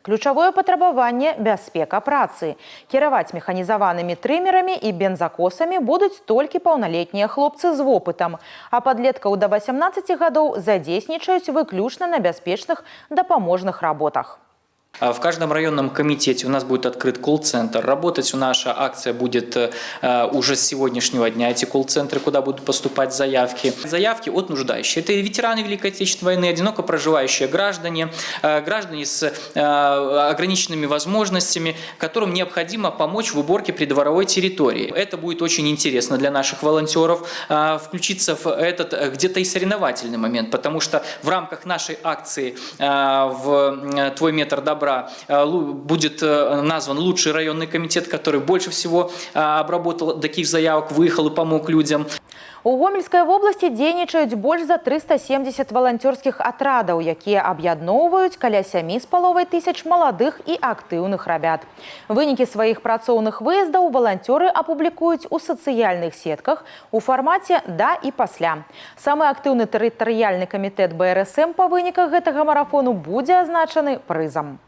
Ключавое патрабаванне – бяспека працы. Кіраваць механізаванымі трымерамі і бензакосамі будуць толькі паўналетнія хлопцы з вопытам, а падлеткаў да 18 гадоў задзейснічаюць выключна на бяспечных дапаможных работах. В каждом районном комитете у нас будет открыт колл-центр. Работать наша акция будет уже с сегодняшнего дня. Эти колл-центры, куда будут поступать заявки. Заявки от нуждающих. Это ветераны Великой Отечественной войны, одиноко проживающие граждане, граждане с ограниченными возможностями, которым необходимо помочь в уборке придворовой территории. Это будет очень интересно для наших волонтеров включиться в этот где-то и соревновательный момент, потому что в рамках нашей акции в «Твой метр добра» будет назван лучший районный комитет, который больше всего обработал таких заявок, выехал и помог людям. У Гомельской области дзейнічаюць больш за 370 волонтерских атрадаў, якія аб'ядноўваюць каля 7,5 тысяч маладых і актыўных рабят. Вынікі сваіх працоўных выездаў волонтеры апублікуюць у сацыяльных сетках у фармаце «да» і «пасля». Самы актыўны тэрытарыяльны камітэт БРСМ па выніках гэтага марафону будзе азначаны прызам.